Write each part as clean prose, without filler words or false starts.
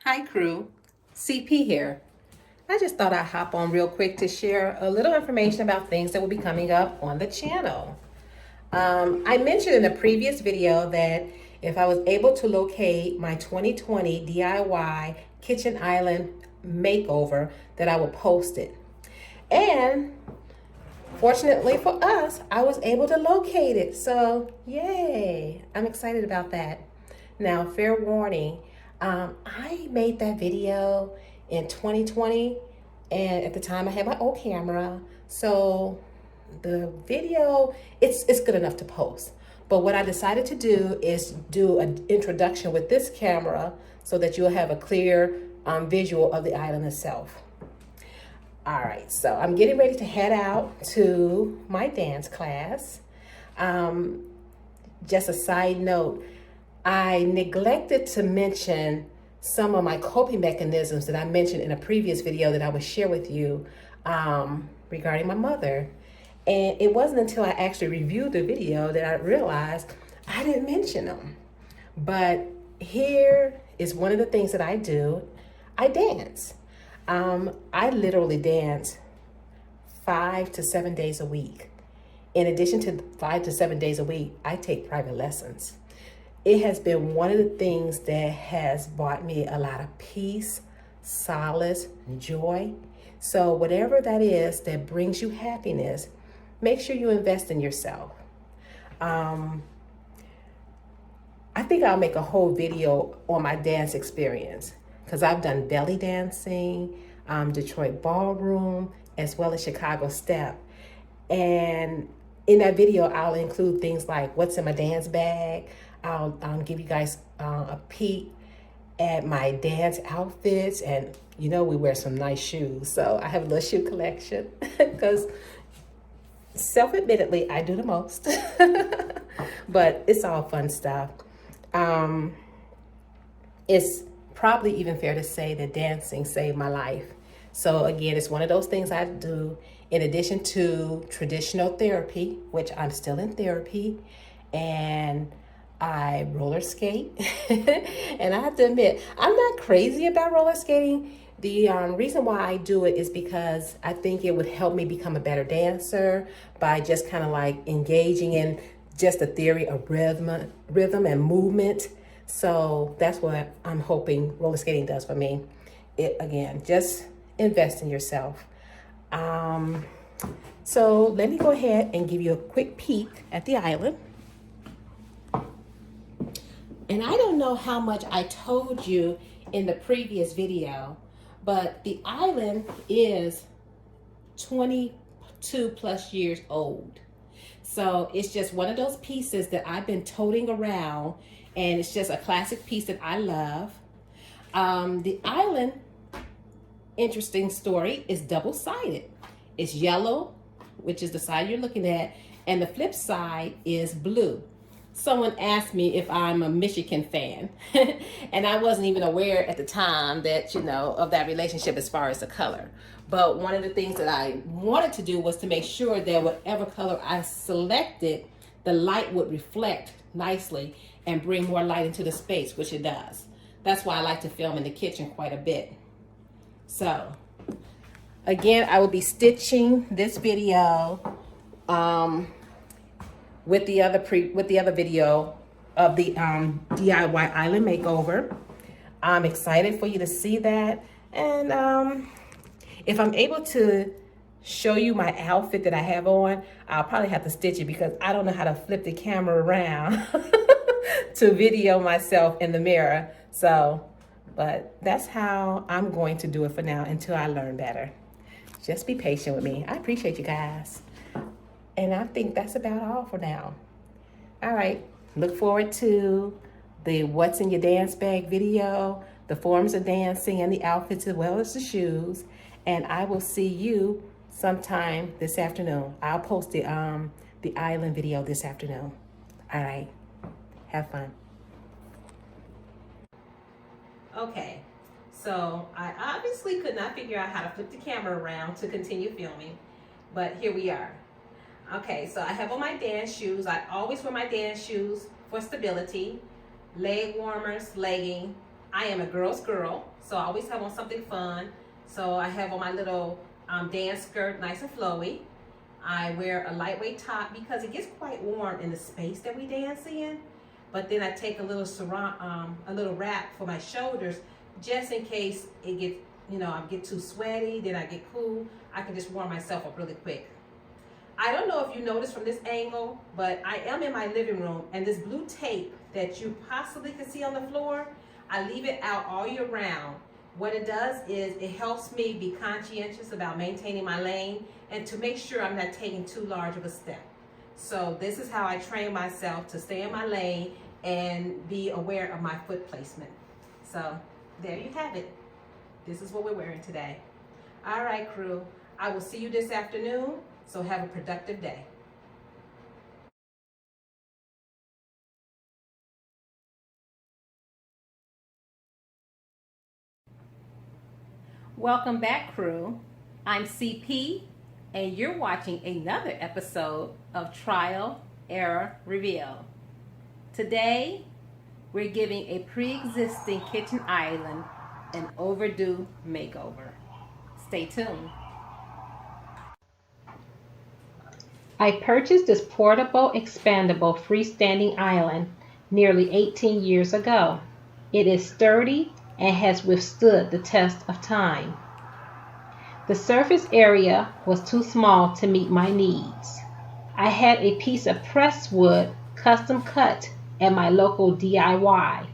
Hi crew, CP here. I just thought I'd hop on real quick to share a little information about things that will be coming up on the channel. I mentioned in a previous video that if I was able to locate my 2020 DIY kitchen island makeover, that I would post it. And fortunately for us, I was able to locate it. So yay, I'm excited about that. Now, fair warning, I made that video in 2020, and at the time I had my old camera. So the video, it's good enough to post. But what I decided to do is do an introduction with this camera so that you'll have a clear visual of the island itself. All right, so I'm getting ready to head out to my dance class. Just a side note, I neglected to mention some of my coping mechanisms that I mentioned in a previous video that I would share with you regarding my mother. And it wasn't until I actually reviewed the video that I realized I didn't mention them. But here is one of the things that I do. I dance. I literally dance 5 to 7 days a week. In addition to 5 to 7 days a week, I take private lessons. It has been one of the things that has brought me a lot of peace, solace, joy. So whatever that is that brings you happiness, make sure you invest in yourself. I think I'll make a whole video on my dance experience because I've done belly dancing, Detroit ballroom, as well as Chicago step. And in that video, I'll include things like what's in my dance bag. I'll give you guys a peek at my dance outfits, and we wear some nice shoes. So I have a little shoe collection because self-admittedly, I do the most, but it's all fun stuff. It's probably even fair to say that dancing saved my life. So again, it's one of those things I do in addition to traditional therapy, which I'm still in therapy, and I roller skate. And I have to admit, I'm not crazy about roller skating. The reason why I do it is because I think it would help me become a better dancer by just kind of like engaging in just the theory of rhythm and movement. So that's what I'm hoping roller skating does for me. It, again, just invest in yourself. So let me go ahead and give you a quick peek at the island. And I don't know how much I told you in the previous video, but the island is 22 plus years old. So it's just one of those pieces that I've been toting around, and it's just a classic piece that I love. The island, interesting story, is double-sided. It's yellow, which is the side you're looking at, and the flip side is blue. Someone asked me if I'm a Michigan fan, and I wasn't even aware at the time that, of that relationship as far as the color. But one of the things that I wanted to do was to make sure that whatever color I selected, the light would reflect nicely and bring more light into the space, which it does. That's why I like to film in the kitchen quite a bit. So, again, I will be stitching this video with the other video of the DIY island makeover. I'm excited for you to see that, and if I'm able to show you my outfit that I have on, I'll probably have to stitch it because I don't know how to flip the camera around to video myself in the mirror. So, but that's how I'm going to do it for now until I learn better. Just be patient with me. I appreciate you guys. And I think that's about all for now. All right, look forward to the What's in Your Dance Bag video, the forms of dancing and the outfits as well as the shoes. And I will see you sometime this afternoon. I'll post the island video this afternoon. All right, have fun. Okay, so I obviously could not figure out how to flip the camera around to continue filming, but here we are. Okay, so I have on my dance shoes. I always wear my dance shoes for stability, leg warmers, legging, I am a girl's girl, so I always have on something fun. So I have on my little dance skirt, nice and flowy. I wear a lightweight top because it gets quite warm in the space that we dance in. But then I take a little wrap for my shoulders, just in case it gets, I get too sweaty, then I get cool. I can just warm myself up really quick. I don't know if you noticed from this angle, but I am in my living room, and this blue tape that you possibly can see on the floor, I leave it out all year round. What it does is it helps me be conscientious about maintaining my lane and to make sure I'm not taking too large of a step. So this is how I train myself to stay in my lane and be aware of my foot placement. So there you have it. This is what we're wearing today. All right, crew. I will see you this afternoon, so have a productive day. Welcome back, crew. I'm CP, and you're watching another episode of Trial, Error, Reveal. Today, we're giving a pre-existing kitchen island an overdue makeover. Stay tuned. I purchased this portable, expandable, freestanding island nearly 18 years ago. It is sturdy and has withstood the test of time. The surface area was too small to meet my needs. I had a piece of pressed wood custom cut at my local DIY.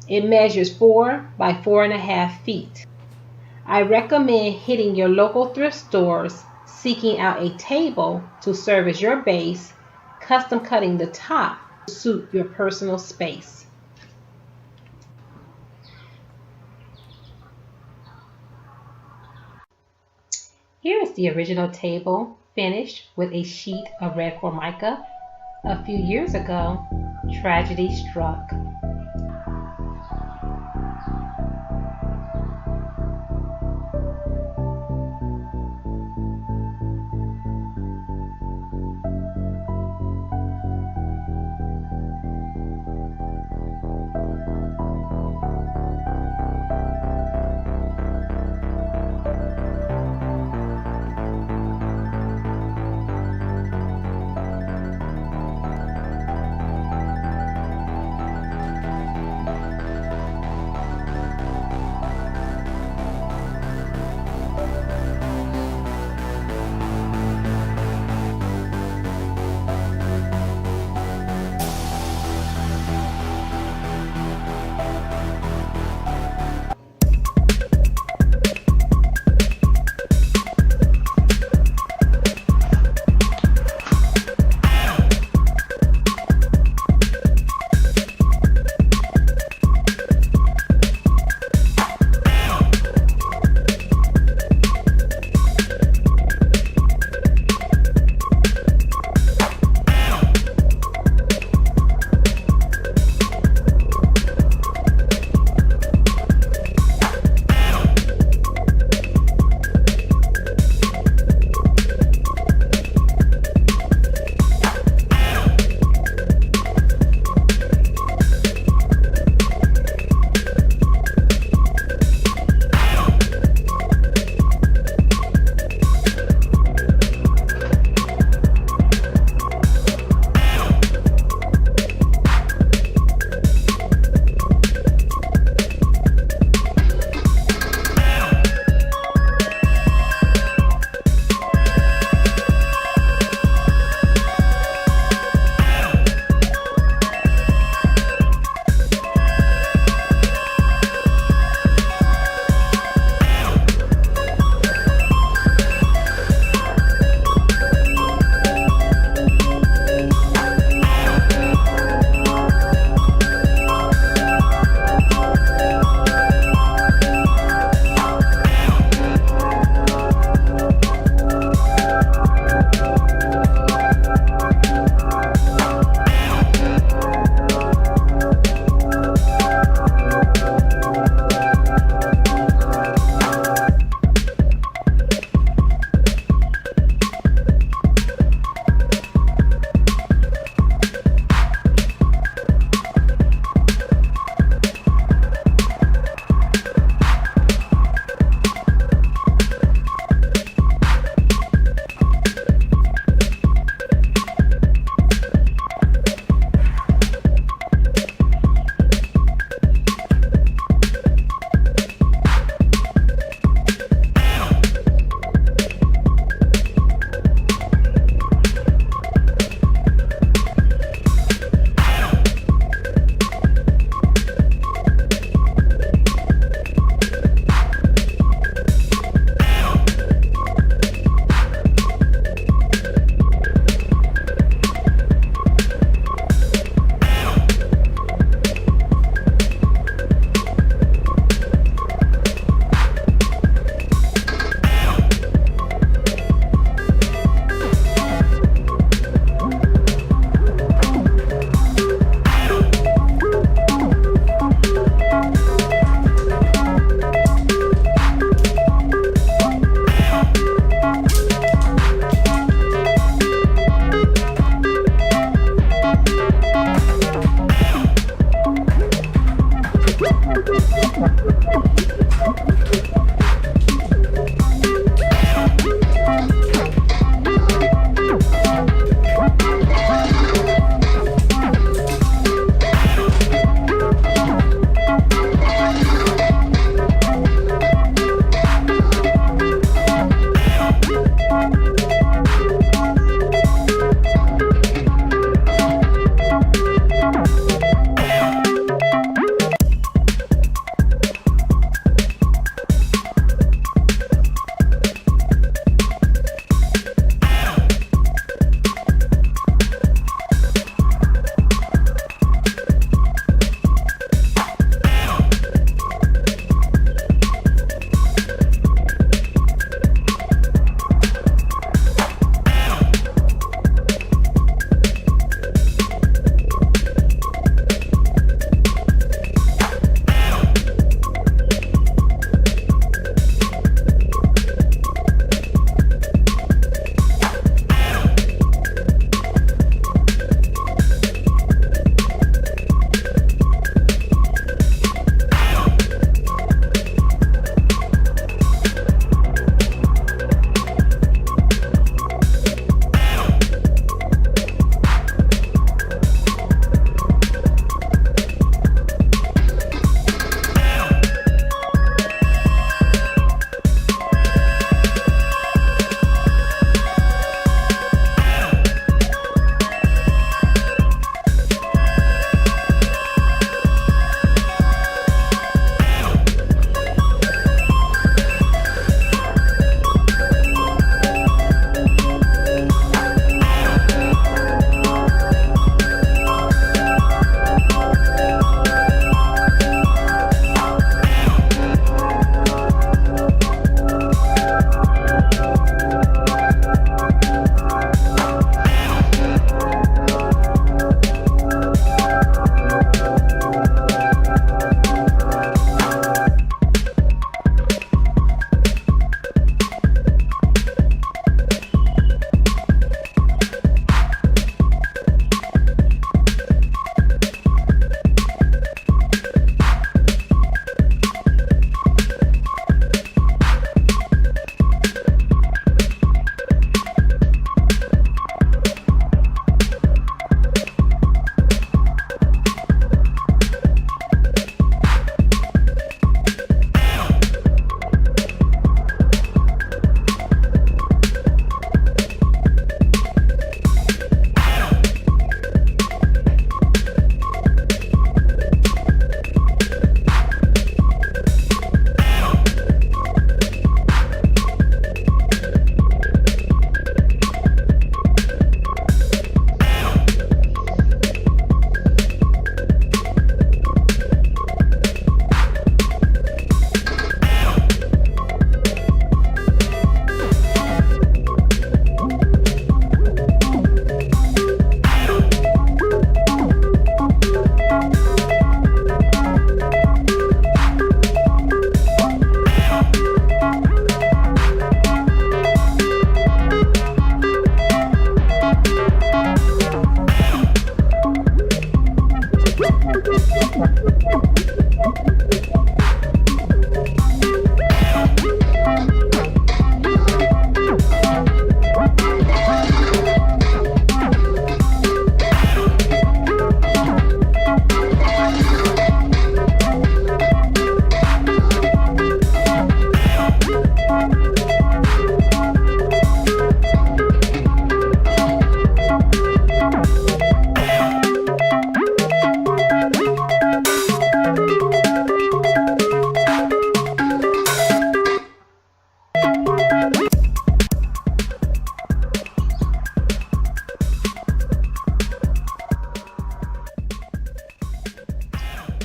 It measures 4 by 4.5 feet. I recommend hitting your local thrift stores, seeking out a table to serve as your base, custom cutting the top to suit your personal space. Here is the original table, finished with a sheet of red formica. A few years ago, tragedy struck.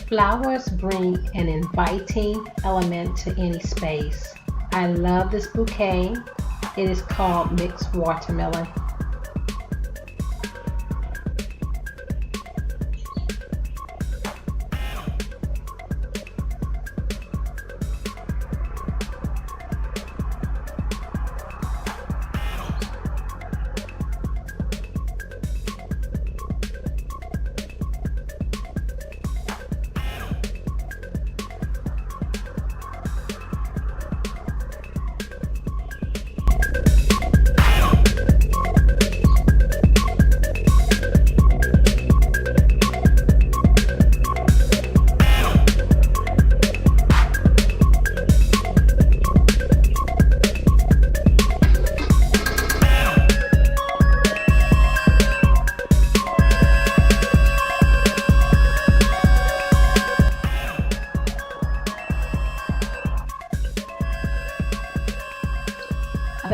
Flowers bring an inviting element to any space. I love this bouquet. It is called Mixed Watermelon.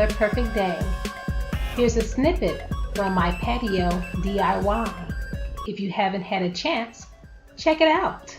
another perfect day. Here's a snippet from my patio DIY. If you haven't had a chance, check it out.